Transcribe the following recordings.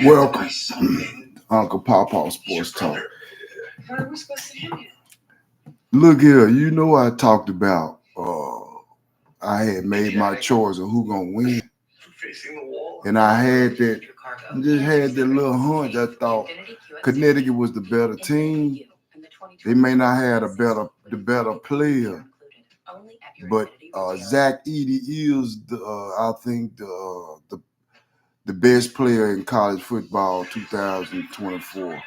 Welcome, Uncle Pawpaw Sports Talk. Look here, you know I talked about I had made my choice of who gonna win, and I had that just had that little hunch. I thought Connecticut was the better team. They may not have the better player, but Zach Edey is I think the best player in college football 2024.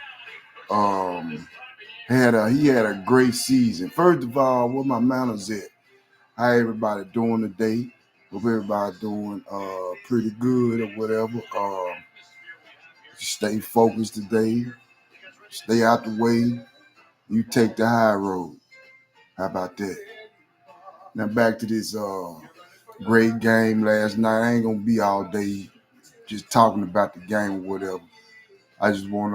He had a great season. First of all, where my manners at? How everybody doing today? Hope everybody doing pretty good or whatever. Stay focused today. Stay out the way. You take the high road. How about that? Now back to this great game last night. I ain't gonna be all day just talking about the game or whatever. I just want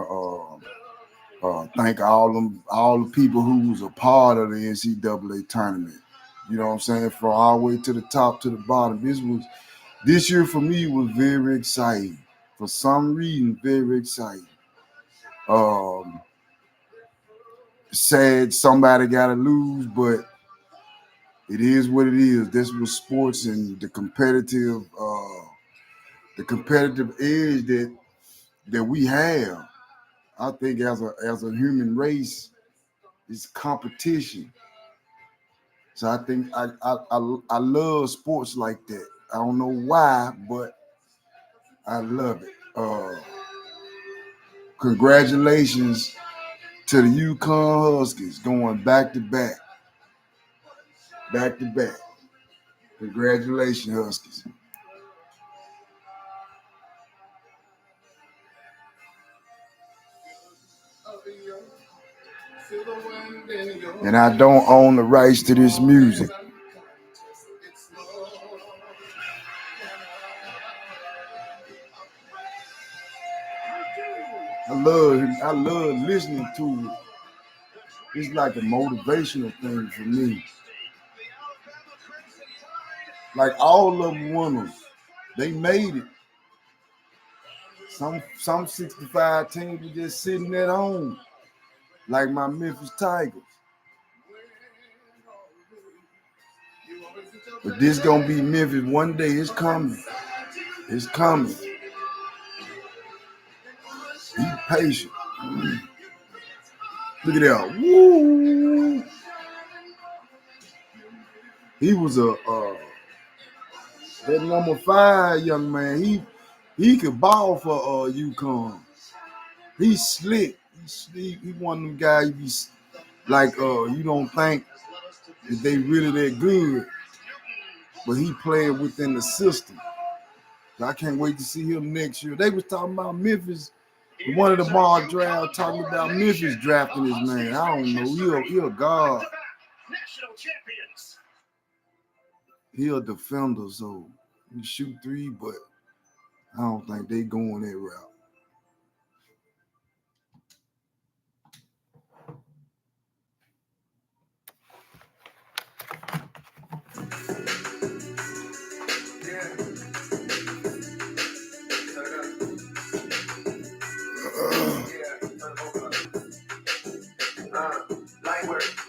to thank all the people who was a part of the NCAA tournament. You know what I'm saying? From all the way to the top to the bottom. This year for me was very exciting. For some reason, very exciting. Sad somebody got to lose, but it is what it is. This was sports and the competitive edge that we have. I think as a human race, it's competition. So I think I love sports like that. I don't know why, but I love it. Congratulations to the UConn Huskies going back to back. Back to back. Congratulations, Huskies. And I don't own the rights to this music. I love listening to it. It's like a motivational thing for me. Like all of them winners, they made it. Some 65 teams were just sitting at home, like my Memphis Tigers. But this gonna be Memphis one day. It's coming. It's coming. Be patient. Look at that. Woo! He was that number 5 young man. He could ball for UConn. He's slick. He one of them guys. He's like you don't think that they really that good, but he playing within the system. So I can't wait to see him next year. They was talking about Memphis. One of the mock draft talking about Memphis drafting this man. I don't know. He a guard. He a defender, so he shoot 3, but I don't think they going that route.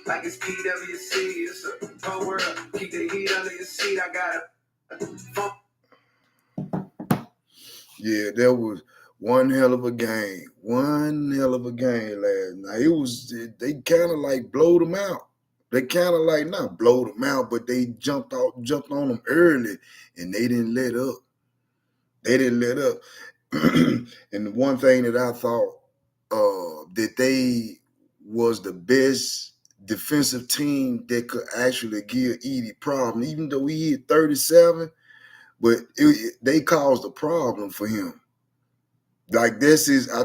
Like it's PWC, it's a whole world. Keep the heat under your seat. I got it. Yeah, that was one hell of a game. One hell of a game last night. They kind of like blowed them out. They kind of like not blowed them out, but they jumped on them early, and they didn't let up. And the one thing that I thought that they was the best defensive team that could actually give Edey problem, even though he hit 37, but they caused a problem for him. Like I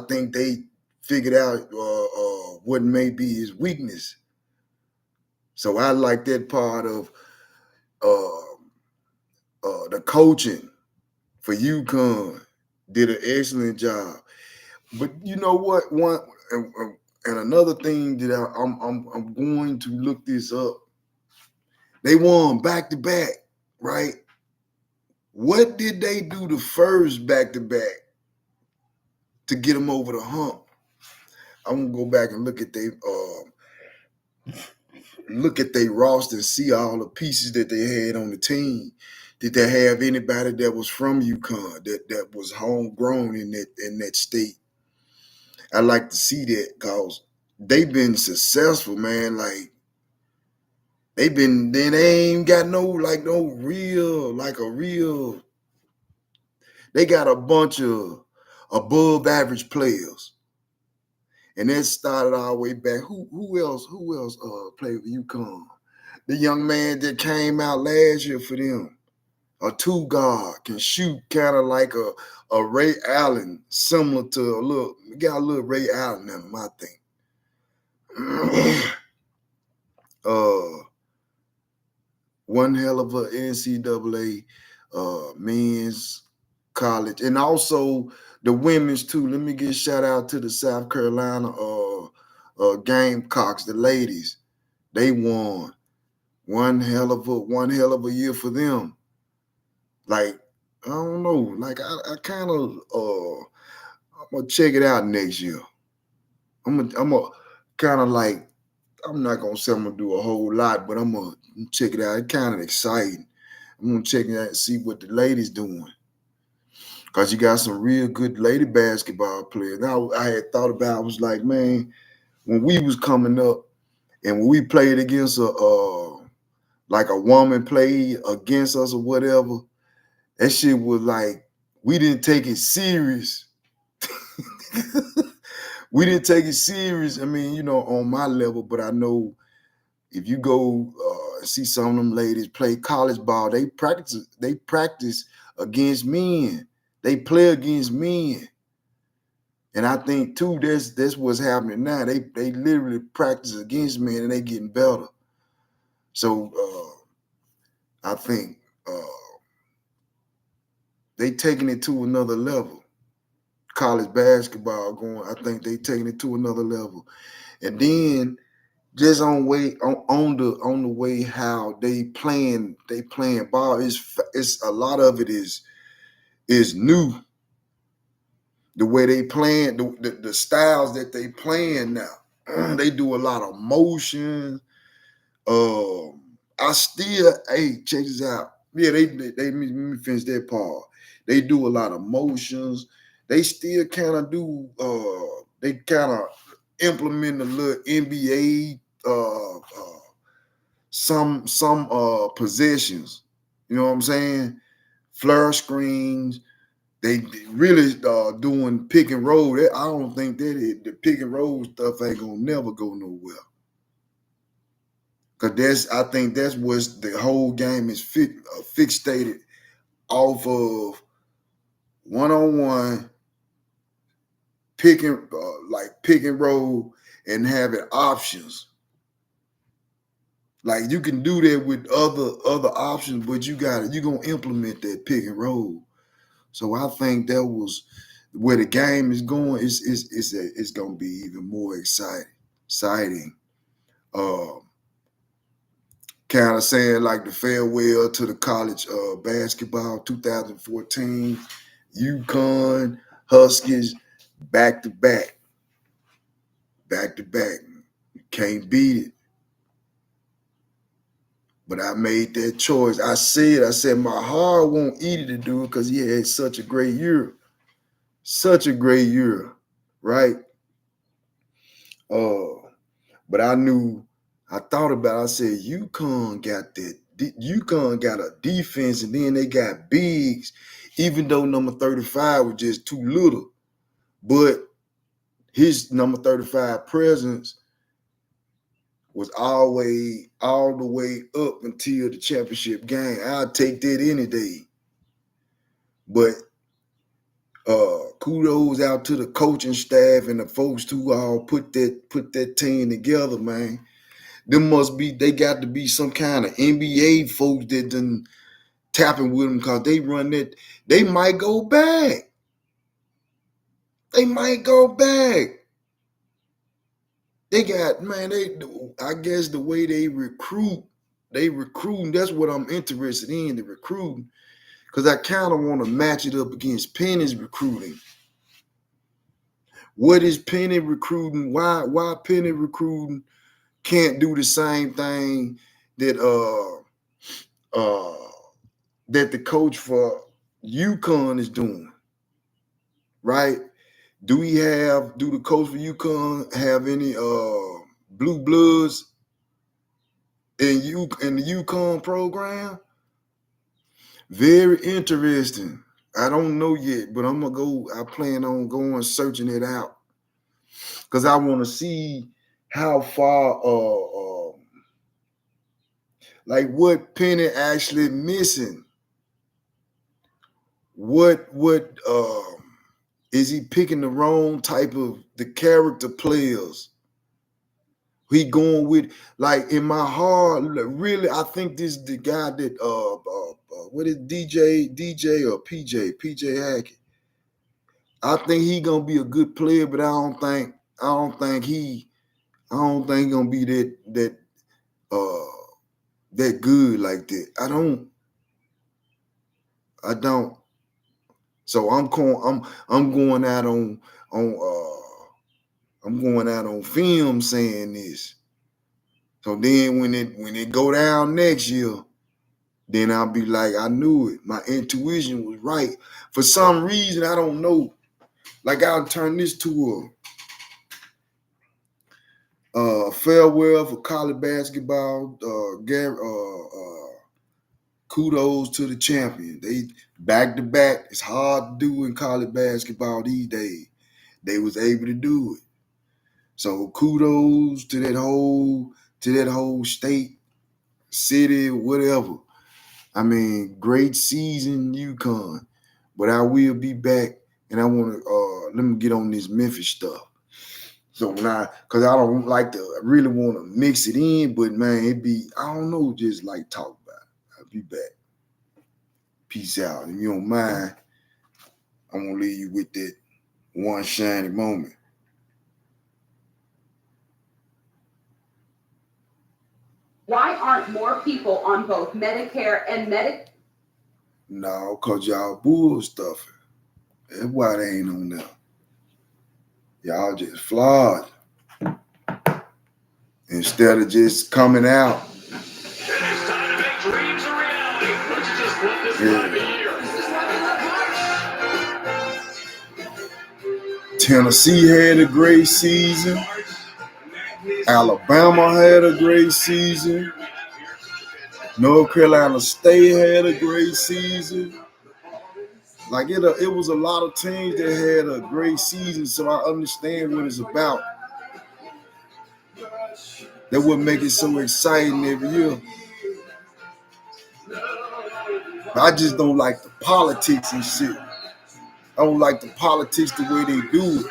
think they figured out what may be his weakness. So I like that part of the coaching for UConn. Did an excellent job. But you know what? And another thing that I'm going to look this up. They won back to back, right? What did they do the first back to back? to get them over the hump. I'm gonna go back and look at their roster and see all the pieces that they had on the team. Did they have anybody that was from UConn that was homegrown in that state? I like to see that because they've been successful, man. Like they ain't got no real. They got a bunch of above average players. And that started all the way back. Who else played with UConn? The young man that came out last year for them. A two guard, can shoot kind of like a Ray Allen, similar to got a little Ray Allen in him, I think. One hell of a NCAA men's college, and also the women's too. Let me give a shout out to the South Carolina Gamecocks, the ladies. They won one hell of a year for them. Like I don't know, like I kind of I'm gonna check it out next year. I'm gonna kind of like I'm not gonna say I'm gonna do a whole lot, but I'm gonna check it out. It's kind of exciting. I'm gonna check it out and see what the ladies doing. Cause you got some real good lady basketball players. Now I had thought about, I was like, man, when we was coming up and when we played against like a woman played against us or whatever, that shit was like we didn't take it serious. We didn't take it serious. I mean, on my level, but I know if you go and see some of them ladies play college ball, they practice against men. They play against men. And I think too, that's what's happening now. They literally practice against men and they getting better. So I think they taking it to another level. College basketball I think they taking it to another level. And then just on the way how they playing ball, it's a lot of it is new. The way they playing, the styles that they playing now, they do a lot of motion. Check this out. Yeah, they let me finish that part. They do a lot of motions. They still kind of do. They kind of implement a little NBA. Some possessions. You know what I'm saying? Flare screens. They really doing pick and roll. I don't think that the pick and roll stuff ain't gonna never go nowhere. Cause I think that's what the whole game is fixated off of one-on-one pick and roll and having options. Like you can do that with other options, but you're gonna implement that pick and roll. So I think that was where the game is going. It's gonna be even more exciting. Kind of saying like the farewell to the college basketball 2014, UConn Huskies back to back. Can't beat it. But I made that choice. I said my heart won't eat it to do it because he had such a great year. Such a great year, right? But I thought about it. I said, UConn got that. UConn got a defense, and then they got bigs, even though number 35 was just too little. But his number 35 presence was always all the way up until the championship game. I'll take that any day. But kudos out to the coaching staff and the folks who all put that team together, man. They got to be some kind of NBA folks that done tapping with them because they run that. They might go back. They might go back. They got, man, I guess the way they recruit, that's what I'm interested in, the recruiting. Because I kind of want to match it up against Penny's recruiting. What is Penny recruiting? Why Penny recruiting can't do the same thing that that the coach for UConn is doing, right? Do the coach for UConn have any blue bloods in the UConn program? Very interesting. I don't know yet, but I plan on going searching it out because I want to see how far like what Penny actually missing. What is he picking the wrong type of the character players? He going with, like, in my heart, really, I think this is the guy that what is DJ or PJ Hackett. I think he gonna be a good player, but I don't think he gonna be that good like that. I don't. So I'm going out on I'm going out on film saying this. So then when it go down next year, then I'll be like, I knew it. My intuition was right. For some reason, I don't know. Like, I'll turn this to a farewell for college basketball. Kudos to the champion. They back to back. It's hard to do in college basketball these days. They was able to do it. So kudos to that whole state, city, whatever. I mean, great season, UConn. But I will be back, and I want to let me get on this Memphis stuff. So because I don't like to, I really want to mix it in, but man, I don't know, just like talk about it. I'll be back. Peace out. If you don't mind, I'm gonna leave you with that one shiny moment. Why aren't more people on both Medicare and Medicaid? No, because y'all bull stuffing. That's why they ain't on there. Y'all just flawed. Instead of just coming out. Yeah. Tennessee had a great season. Alabama had a great season. North Carolina State had a great season. Like it was a lot of teams that had a great season, so I understand what it's about. That would make it so exciting every year. I just don't like the politics and shit. I don't like the politics the way they do it.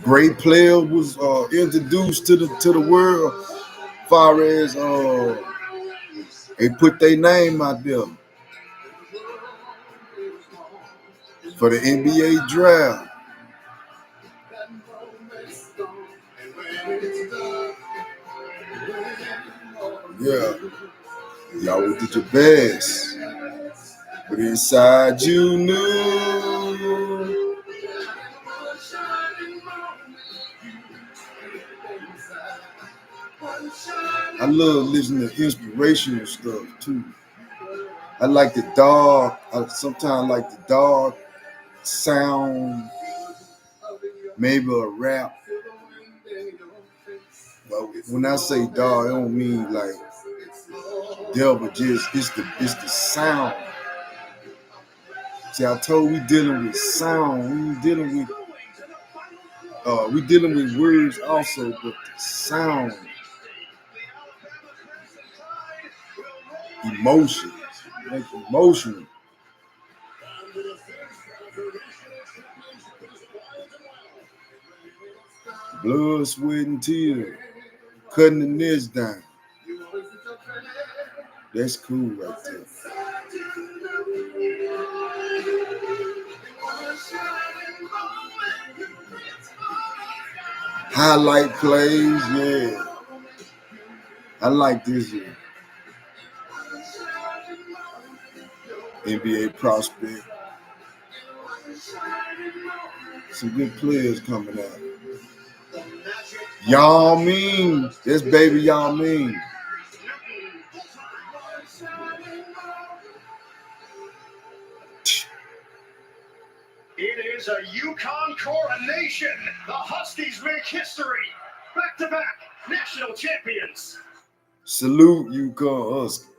Great player was introduced to the world, as far as they put their name out there for the NBA draft. Yeah, y'all did your best, but inside you knew. I love listening to inspirational stuff too. I like the dark. I sometimes like the dark sound, maybe a rap. But when I say dark, I don't mean like devil. Just it's the sound. See, I told we dealing with sound. We dealing with words also, but the sound, emotions, like emotional. Blood, sweat, and tears, cutting the nest down. That's cool right there. Highlight plays, yeah. I like this one. NBA prospect. Some good players coming out. Y'all mean this baby, y'all mean. It is a UConn coronation. The Huskies make history. Back-to-back national champions. Salute UConn Huskies.